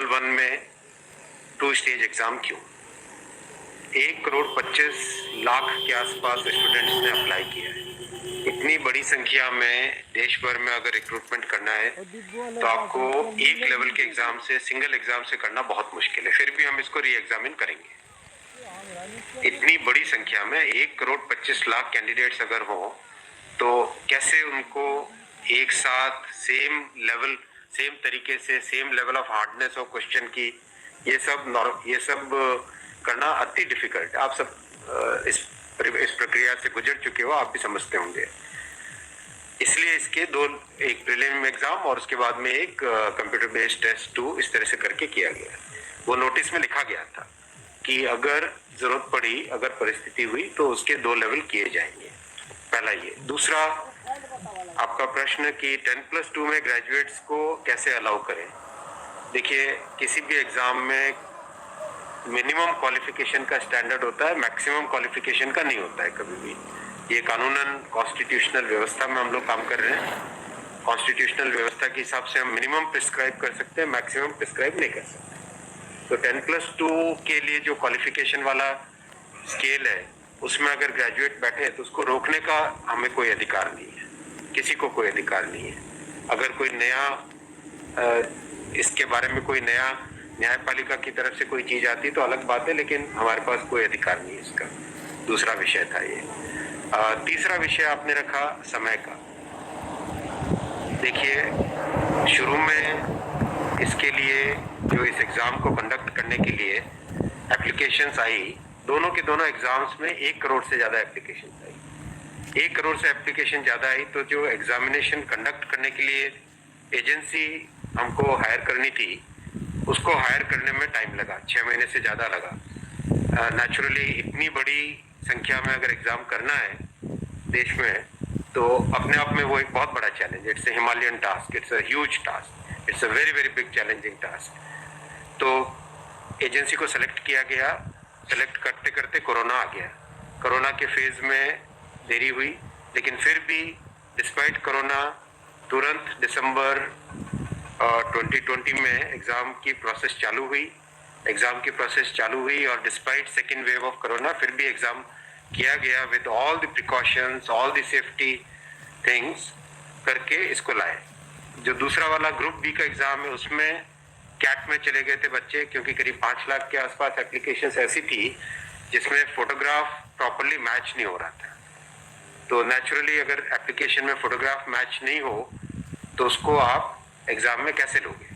Level 1 में 2 stage exam क्यों? 1,25,00,000 के आसपास स्टूडेंट्स ने अप्लाई किया है। इतनी बड़ी संख्या में देश भर में अगर रिक्रूटमेंट करना है तो आपको एक लेवल के एग्जाम से, सिंगल एग्जाम से करना बहुत मुश्किल है। फिर भी हम इसको री एग्जामिन करेंगे। इतनी बड़ी संख्या में 1,25,00,000 कैंडिडेट्स अगर हो तो कैसे उनको एक साथ सेम तरीके से same level of hardness of question की, ये सब करना अति डिफिकल्ट। आप सब इस प्रक्रिया से गुजर चुके हो, आप भी समझते होंगे। इसलिए इसके एक प्रीलिम एग्जाम और उसके बाद में एक कंप्यूटर बेस्ड टेस्ट 2 इस तरह से करके किया गया। वो नोटिस में लिखा गया था कि अगर जरूरत पड़ी, अगर परिस्थिति हुई तो उसके 2 लेवल किए जाएंगे। पहला ये। दूसरा आपका प्रश्न कि 10+2 में ग्रेजुएट्स को कैसे अलाउ करें। देखिए, किसी भी एग्जाम में मिनिमम क्वालिफिकेशन का स्टैंडर्ड होता है, मैक्सिमम क्वालिफिकेशन का नहीं होता है कभी भी। ये कानूनन कॉन्स्टिट्यूशनल व्यवस्था में हम लोग काम कर रहे हैं। कॉन्स्टिट्यूशनल व्यवस्था के हिसाब से हम मिनिमम प्रिस्क्राइब कर सकते हैं, मैक्सिमम प्रिस्क्राइब नहीं कर सकते। तो 10+2 के लिए जो क्वालिफिकेशन वाला स्केल है, उसमें अगर ग्रेजुएट बैठे तो उसको रोकने का हमें कोई अधिकार नहीं है, किसी को कोई अधिकार नहीं है। अगर कोई नया इसके बारे में कोई नया न्यायपालिका की तरफ से कोई चीज आती तो अलग बात है, लेकिन हमारे पास कोई अधिकार नहीं है इसका। दूसरा विषय था ये। तीसरा विषय आपने रखा समय का। देखिए, शुरू में इसके लिए जो इस एग्जाम को कंडक्ट करने के लिए एप्लीकेशंस आई, दोनों के दोनों एग्जाम्स में 1 करोड़ से ज्यादा एप्लीकेशन आई। 1 करोड़ से एप्लीकेशन ज्यादा आई तो जो एग्जामिनेशन कंडक्ट करने के लिए एजेंसी हमको हायर करनी थी, उसको हायर करने में टाइम लगा, 6 महीने से ज्यादा लगा। नेचुरली इतनी बड़ी संख्या में अगर एग्जाम करना है देश में तो अपने आप में वो एक बहुत बड़ा challenge. It's a Himalayan task, it's a huge task, it's a very very big challenging task. तो एजेंसी को सेलेक्ट किया गया। सेलेक्ट करते करते कोरोना आ गया। कोरोना के फेज में देरी हुई, लेकिन फिर भी डिस्पाइट कोरोना तुरंत दिसंबर 2020 में एग्जाम की प्रोसेस चालू हुई। और despite second wave of corona फिर भी एग्जाम किया गया with all the precautions, all the safety things करके इसको लाए। जो दूसरा वाला ग्रुप बी का एग्जाम है उसमें कैट में चले गए थे बच्चे, क्योंकि करीब 5 लाख के आसपास एप्लीकेशंस ऐसी थी जिसमें फोटोग्राफ प्रॉपर्ली मैच नहीं हो रहा था। तो नेचुरली अगर एप्लीकेशन में फोटोग्राफ मैच नहीं हो तो उसको आप एग्जाम में कैसे लोगे।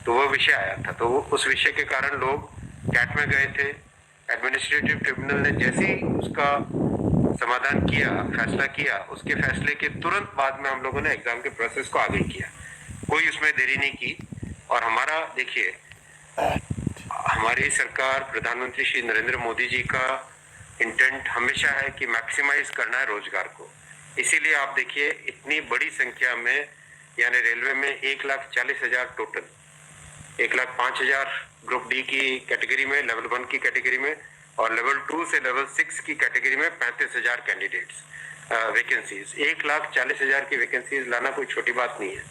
तो वो विषय आया था। तो उस विषय के कारण लोग कैट में गए थे। एडमिनिस्ट्रेटिव ट्रिब्यूनल ने जैसे ही उसका समाधान किया, फैसला किया, उसके फैसले के तुरंत बाद में हम लोगों ने एग्जाम के प्रोसेस को आगे किया। कोई उसमें देरी नहीं की। और हमारा, देखिए, हमारी सरकार, प्रधानमंत्री श्री नरेंद्र मोदी जी का इंटेंट हमेशा है कि मैक्सिमाइज करना है रोजगार को। इसीलिए आप देखिए, इतनी बड़ी संख्या में, यानी रेलवे में 1,40,000 टोटल, 1,05,000 ग्रुप डी की कैटेगरी में, लेवल 1 की कैटेगरी में, और लेवल 2 से लेवल 6 की कैटेगरी में 35,000 कैंडिडेट्स वैकेंसीज। 1,40,000 की वैकेंसीज लाना कोई छोटी बात नहीं है,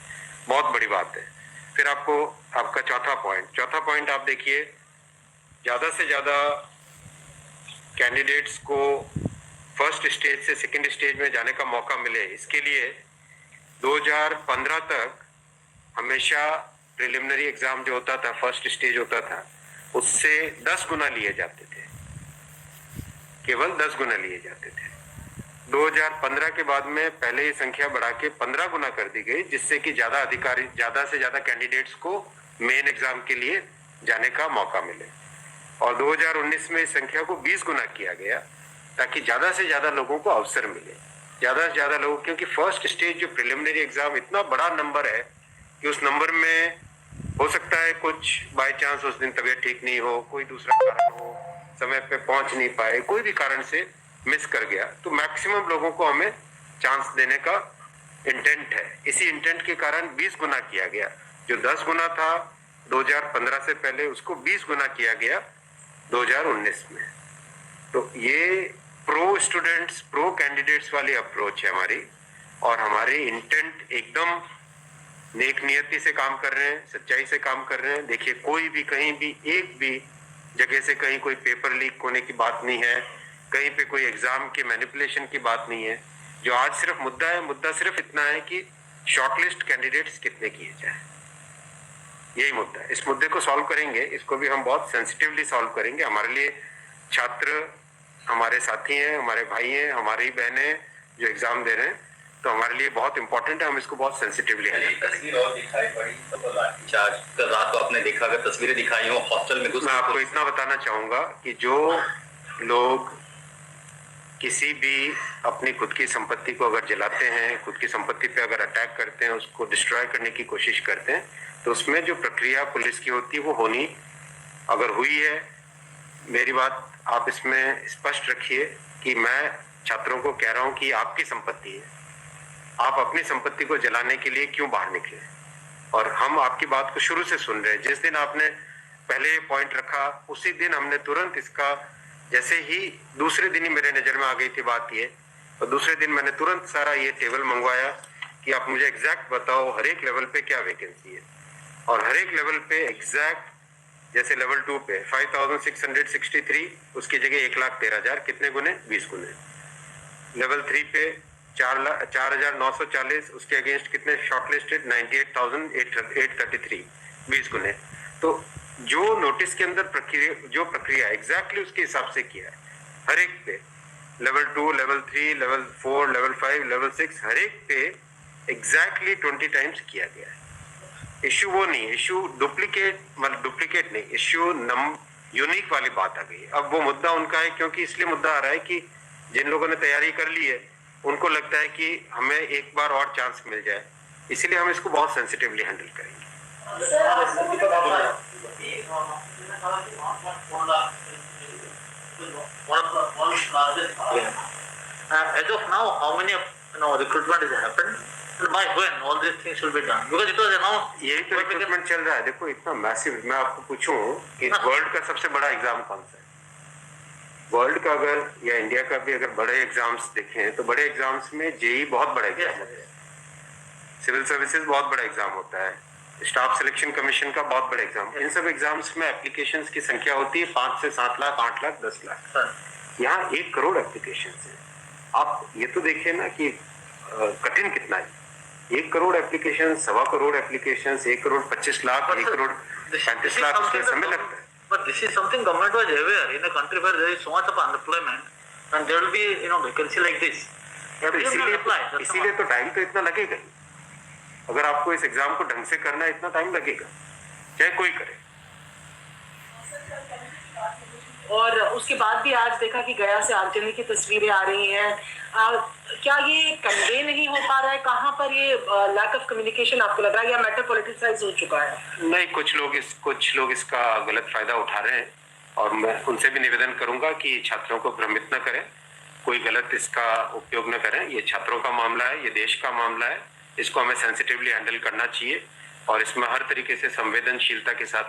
बहुत बड़ी बात है। फिर आपका चौथा पॉइंट आप देखिए, ज्यादा से ज्यादा कैंडिडेट्स को फर्स्ट स्टेज से सेकंड स्टेज में जाने का मौका मिले, इसके लिए 2015 तक हमेशा प्रिलिमिनरी एग्जाम जो होता था, फर्स्ट स्टेज होता था, उससे 10 गुना लिए जाते थे, केवल 10 गुना लिए जाते थे। 2015 के बाद में पहले ही संख्या बढ़ा के 15 गुना कर दी गई, जिससे कि ज्यादा से ज्यादा कैंडिडेट्स को मेन एग्जाम के लिए जाने का मौका मिले। और 2019 में इस संख्या को 20 गुना किया गया, ताकि ज्यादा से ज्यादा लोगों को अवसर मिले, ज्यादा से ज्यादा लोग। क्योंकि फर्स्ट स्टेज जो प्रिलिमिनरी एग्जाम इतना बड़ा नंबर है कि उस नंबर में हो सकता है कुछ बाय चांस उस दिन तबीयत ठीक नहीं हो, कोई दूसरा कारण हो, समय पे पहुंच नहीं पाए, कोई भी कारण से मिस कर गया, तो मैक्सिमम लोगों को हमें चांस देने का इंटेंट है। इसी इंटेंट के कारण 20 गुना किया गया। जो 10 गुना था 2015 से पहले, उसको 20 गुना किया गया 2019 में। तो ये प्रो स्टूडेंट्स, प्रो कैंडिडेट्स वाली अप्रोच है हमारी, और हमारी इंटेंट एकदम नेक नियति से काम कर रहे हैं, सच्चाई से काम कर रहे हैं। देखिए कोई भी कहीं भी एक भी जगह से कहीं कोई पेपर लीक होने की बात नहीं है, कहीं पे कोई एग्जाम के मैनिपुलेशन की बात नहीं है। जो आज सिर्फ मुद्दा है, मुद्दा सिर्फ इतना है कि शॉर्टलिस्ट कैंडिडेट्स कितने किए जाए, यही मुद्दा है। इस मुद्दे को सॉल्व करेंगे, इसको भी हम बहुत सेंसिटिवली सॉल्व करेंगे। हमारे लिए छात्र हमारे साथी हैं, हमारे भाई हैं, हमारी बहनें जो एग्जाम दे रहे हैं, तो हमारे लिए बहुत इंपॉर्टेंट है। हम इसको बहुत सेंसिटिवली हैंडल करेंगे। और दिखाई पड़ी तो लाठीचार्ज कल रात को आपने देखा, अगर तस्वीरें दिखाई हो हॉस्टल में घुस। मैं आपको इतना बताना चाहूंगा कि जो लोग किसी भी अपनी खुद की संपत्ति को अगर जलाते हैं, खुद की संपत्ति पे अगर अटैक करते हैं, उसको डिस्ट्रॉय करने की कोशिश करते हैं, तो उसमें जो प्रक्रिया पुलिस की होती है वो होनी अगर हुई है, मेरी बात आप इसमें स्पष्ट रखिए कि मैं छात्रों को कह रहा हूं कि आपकी संपत्ति है, आप अपनी संपत्ति को जलाने के लिए क्यों बाहर निकले। और हम आपकी बात को शुरू से सुन रहे हैं। जिस दिन आपने पहले पॉइंट रखा उसी दिन हमने तुरंत इसका, जैसे ही दूसरे दिन ही मेरे नजर में आ गई थी बात ये, और दूसरे दिन मैंने तुरंत सारा ये टेबल मंगवाया कि आप मुझे एग्जैक्ट बताओ हर एक लेवल पे क्या वैकेंसी है, और हर एक लेवल पे एग्जैक्ट, जैसे लेवल 2 पे 5663, उसकी जगह 1,13,000, कितने गुने? 20 गुने। लेवल 3 पे 4,940, उसके अगेंस्ट कितने शॉर्टलिस्टेड? 98,833, 20 गुने। तो जो नोटिस के अंदर प्रक्रिया एग्जैक्टली उसके हिसाब से किया है, हर एक पे level 2, level 3, level 4, level 5, level 6, हर एक पे एग्जैक्टली 20 टाइम्स किया गया है। इश्यू वो नहीं, इश्यू डुप्लीकेट नहीं, इश्यू यूनिक वाली बात आ गई। अब वो मुद्दा उनका है, क्योंकि इसलिए मुद्दा आ रहा है कि जिन लोगों ने तैयारी कर ली है उनको लगता है कि हमें एक बार और चांस मिल जाए, इसीलिए हम इसको बहुत सेंसिटिवली हैंडल करेंगे। As of now, how many recruitment has happened? And by when all these things will be done? Because it was announced. यही तो रिक्रूटमेंट चल रहा है। देखो इतना मैसिव, मैं आपको पूछूं कि वर्ल्ड का सबसे बड़ा एग्जाम कौन सा है? वर्ल्ड का अगर या इंडिया का भी अगर बड़े एग्जाम्स देखें तो बड़े एग्जाम्स में जेई बहुत बड़ा एग्जाम होता है, सिविल सर्विसेज बहुत बड़ा एग्जाम होता है, स्टाफ सिलेक्शन कमीशन का बहुत बड़ा एग्जाम। इन सब एग्जाम्स में एप्लीकेशंस की संख्या होती है 5 से 7 लाख, 8 लाख, 10 लाख। यहाँ 1 करोड़ एप्लीकेशंस है। आप ये तो देखिए ना कि कठिन कितना है। 1 करोड़ एप्लीकेशन, 1.25 करोड़ एप्लीकेशन, 1 करोड़ 25 लाख, 1 करोड़ 35 लाख, उसमें समय लगता है। But this is something government was aware in a country where there is so much of unemployment, and there will be vacancy like this. इसीलिए तो टाइम तो इतना लगेगा ही। अगर आपको इस एग्जाम को ढंग से करना है इतना टाइम लगेगा, चाहे कोई करे। और उसके बाद भी आज देखा कि गया से आगजनी की तस्वीरें आ रही हैं। क्या ये कन्वे नहीं हो पा रहा है? कहाँ पर ये लैक ऑफ कम्युनिकेशन आपको लग रहा है, या मैटर पॉलिटिसाइज हो चुका है? नहीं, कुछ लोग इसका गलत फायदा उठा रहे हैं, और मैं उनसे भी निवेदन करूंगा कि छात्रों को भ्रमित न करें, कोई गलत इसका उपयोग न करें। ये छात्रों का मामला है, ये देश का मामला है, इसको हमें सेंसिटिवली हैंडल करना चाहिए, और इसमें हर तरीके से संवेदनशीलता के साथ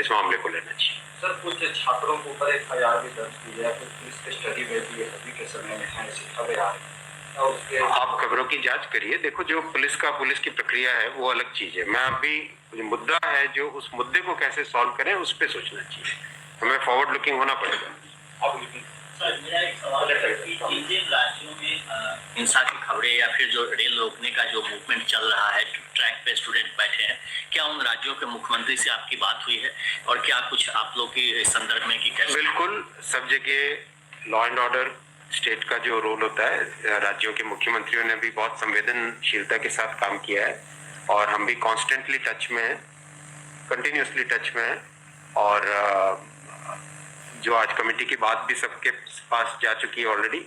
इस मामले को लेना चाहिए। सर, कुछ छात्रों के ऊपर FIR भी दर्ज की है, पुलिस की स्टडी में भी अभी के समय में है FIR। आप खबरों की जांच करिए। देखो जो पुलिस की प्रक्रिया है वो अलग चीज है। मैं अभी जो मुद्दा है, जो उस मुद्दे को कैसे सॉल्व करें उस पर सोचना चाहिए, हमें फॉरवर्ड लुकिंग होना पड़ेगा। सर, मेरा एक सवाल है कि जिन राज्यों में हिंसा की खबरें या फिर जो रेल रोकने का जो मूवमेंट चल रहा है, ट्रैक पे स्टूडेंट बैठे हैं, क्या उन राज्यों के मुख्यमंत्री से आपकी बात हुई है, और क्या कुछ आप लोग के इस संदर्भ में की कैसे? बिल्कुल, सब जगह लॉ एंड ऑर्डर स्टेट का जो रोल होता है, राज्यों के मुख्यमंत्रियों ने भी बहुत संवेदनशीलता के साथ काम किया है, और हम भी कॉन्स्टेंटली टच में हैं, कंटिन्यूसली टच में हैं। और जो आज कमेटी की बात भी सबके पास जा चुकी है ऑलरेडी,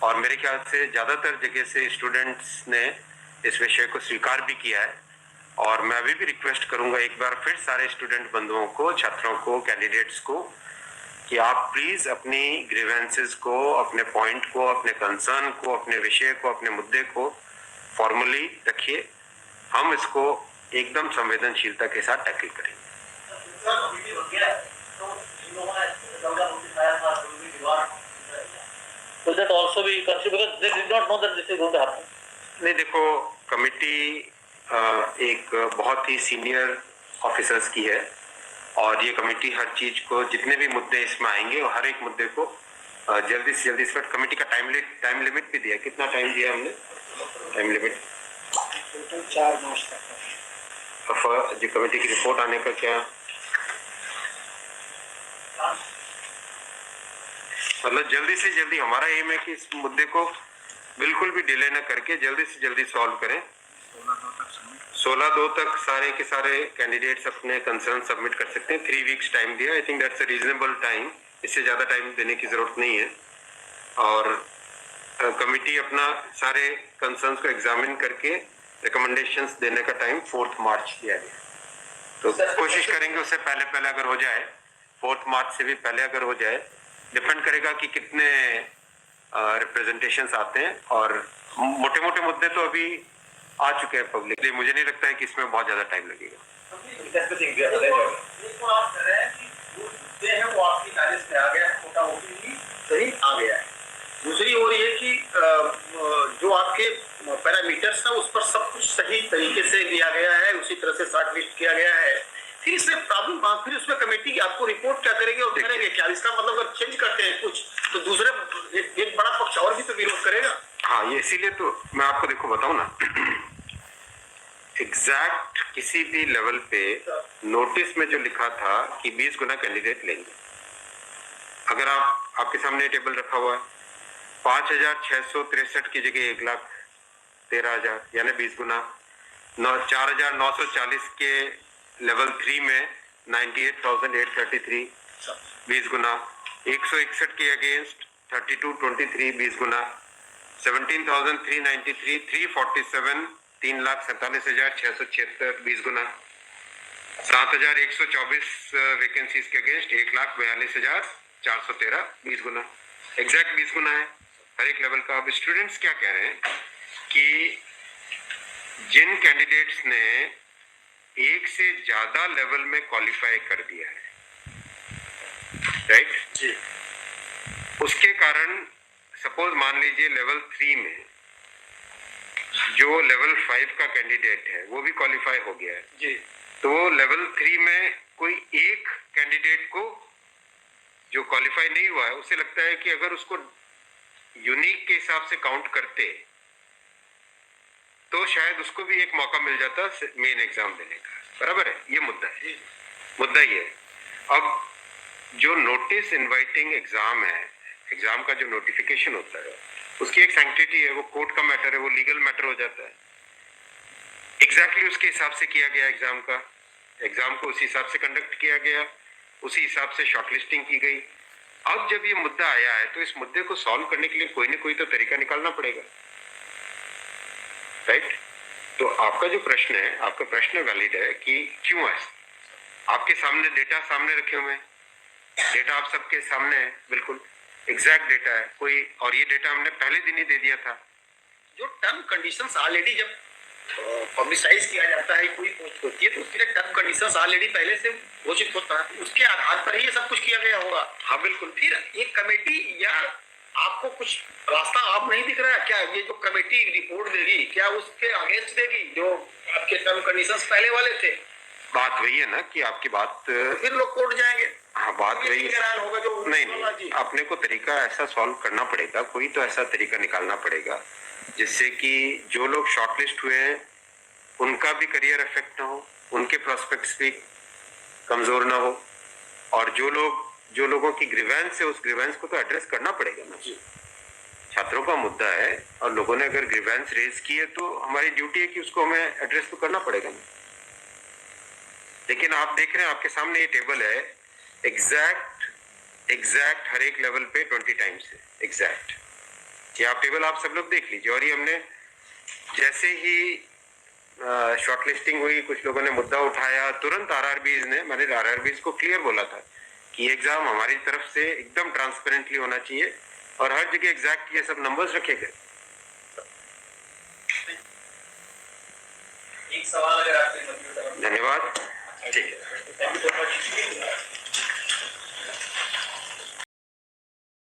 और मेरे ख्याल से ज्यादातर जगह से स्टूडेंट्स ने इस विषय को स्वीकार भी किया है। और मैं अभी भी रिक्वेस्ट करूंगा एक बार फिर सारे स्टूडेंट बंधुओं को, छात्रों को, कैंडिडेट्स को, कि आप प्लीज अपनी ग्रीवेंसेस को, अपने पॉइंट को, अपने कंसर्न को, अपने विषय को, अपने मुद्दे को फॉर्मली रखिए। हम इसको एकदम संवेदनशीलता के साथ टैकल करेंगे। Will that also be considered, because they did not know that this is going to happen? नहीं, देखो कमेटी एक बहुत ही सीनियर ऑफिसर्स की है और ये कमेटी हर चीज को, जितने भी मुद्दे इसमें आएंगे और हर एक मुद्दे को जल्दी से जल्दी, इस पर कमेटी का टाइम लिमिट भी दिया। कितना टाइम दिया हमने टाइम लिमिट? 4 मार्च तक। जो कमेटी की रिपोर्ट आने का क्या मतलब, जल्दी से जल्दी हमारा एम है कि इस मुद्दे को बिल्कुल भी डिले न करके जल्दी से जल्दी सॉल्व करें। 16/2 तक सारे के सारे कैंडिडेट्स अपने कंसर्न सबमिट कर सकते हैं। 3 वीक्स टाइम दिया। I think that's a reasonable time. इससे ज्यादा टाइम देने की जरूरत नहीं है। और कमेटी अपना सारे कंसर्न्स को एग्जामिन करके रिकमेंडेशंस देने का टाइम 4 मार्च दिया गया। तो कोशिश करेंगे उससे पहले अगर हो जाए, 4 मार्च से भी पहले अगर हो जाए। डिपेंड करेगा कि कितने रिप्रेजेंटेशंस आते हैं और मोटे मोटे मुद्दे तो अभी आ चुके हैं पब्लिक। मुझे नहीं लगता है कि इसमें बहुत ज्यादा टाइम लगेगा। वो आपकी नालिश में आ गया है, मोटा मोटी सही आ गया है। दूसरी ओर ये कि जो आपके पैरामीटर्स था उस पर सब कुछ सही तरीके से दिया गया है, उसी तरह से शॉर्ट लिस्ट किया गया है। फिर इसमें प्रॉब्लम, फिर उसमें कमेटी आपको रिपोर्ट क्या करेगी और करेंगे क्या? इसका मतलब अगर चेंज करते हैं कुछ तो दूसरे एक बड़ा पक्ष और भी तो विरोध करेगा। हाँ, ये इसीलिए तो मैं आपको देखो बताऊं ना, एग्जैक्ट किसी भी लेवल पे नोटिस में जो लिखा था कि 20 गुना कैंडिडेट लेंगे, अगर आपके सामने टेबल रखा हुआ है, 5,663 की जगह 1,13,000 यानी 20 गुना। 4,940 के लेवल 3 में 98,833 20 गुना। 161 के अगेंस्ट 3223 20 गुना। 17,393 347 3,47,676 20 गुना। 7,124 वैकेंसीज के अगेंस्ट 1,42,413 20 गुना। एग्जैक्ट 20 गुना है हर एक लेवल का। अब स्टूडेंट्स क्या कह रहे हैं कि जिन कैंडिडेट्स ने एक से ज्यादा लेवल में क्वालिफाई कर दिया है, राइट जी, उसके कारण सपोज मान लीजिए लेवल 3 में जो लेवल 5 का कैंडिडेट है वो भी क्वालिफाई हो गया है जी, तो वो लेवल 3 में कोई एक कैंडिडेट को जो क्वालिफाई नहीं हुआ है, उसे लगता है कि अगर उसको यूनिक के हिसाब से काउंट करते तो शायद उसको भी एक मौका मिल जाता मेन एग्जाम देने का। बराबर है, ये मुद्दा है। मुद्दा ये है, अब जो नोटिस इनवाइटिंग एग्जाम है, एग्जाम का जो नोटिफिकेशन होता है उसकी एक सैंक्टिटी है, वो कोर्ट का मैटर है, वो लीगल मैटर हो जाता है। एग्जैक्टली उसके हिसाब से किया गया एग्जाम का, एग्जाम को उसी हिसाब से कंडक्ट किया गया, उसी हिसाब से शॉर्टलिस्टिंग की गई। अब जब ये मुद्दा आया है तो इस मुद्दे को सॉल्व करने के लिए कोई ना कोई तो तरीका निकालना पड़ेगा, राइट? तो आपका जो प्रश्न है, आपका प्रश्न वैलिड है कि क्यों है। आपके सामने डेटा सामने रखे हुए हैं, डेटा आप सबके सामने है, बिल्कुल एग्जैक्ट डेटा है कोई, और ये डेटा हमने पहले दिन ही दे दिया था। जो टर्म कंडीशंस ऑलरेडी जब पब्लिसाइज किया जाता है, कोई पोस्ट होती है तो उसके लिए टर्म कंडीशंस ऑलरेडी पहले से घोषित होता है, उसके आधार पर ही ये सब कुछ किया गया होगा। हाँ बिल्कुल। फिर एक कमेटी या आपको कुछ रास्ता आप नहीं दिख रहा है क्या? ये जो कमेटी रिपोर्ट देगी क्या उसके अगेंस्ट देगी जो आपके टर्म कंडीशंस पहले वाले थे? बात वही है ना कि आपकी बात, फिर लोग कोर्ट जाएंगे। हाँ, बात वही होगा जो नहीं, अपने को तरीका ऐसा सॉल्व करना पड़ेगा, कोई तो ऐसा तरीका निकालना पड़ेगा जिससे कि जो लोग शॉर्टलिस्ट हुए हैं उनका भी करियर इफेक्ट ना हो, उनके प्रोस्पेक्ट्स भी कमजोर ना हो, और जो लोगों की ग्रीवेंस है उस ग्रीवेंस को तो एड्रेस करना पड़ेगा ना। छात्रों का मुद्दा है और लोगों ने अगर ग्रीवेंस रेज की है तो हमारी ड्यूटी है कि उसको हमें एड्रेस तो करना पड़ेगा ना। लेकिन आप देख रहे हैं आपके सामने ये टेबल है, एग्जैक्ट हर एक लेवल पे 20 टाइम्स है एग्जैक्ट। ये आप टेबल आप सब लोग देख लीजिए। और ये हमने जैसे ही शॉर्टलिस्टिंग हुई, कुछ लोगों ने मुद्दा उठाया, तुरंत मैंने आरआरबीज को क्लियर बोला था कि एग्जाम हमारी तरफ से एकदम ट्रांसपेरेंटली होना चाहिए और हर जगह एग्जैक्ट ये सब नंबर्स रखे गए। एक सवाल अगर आपसे धन्यवाद। ठीक है।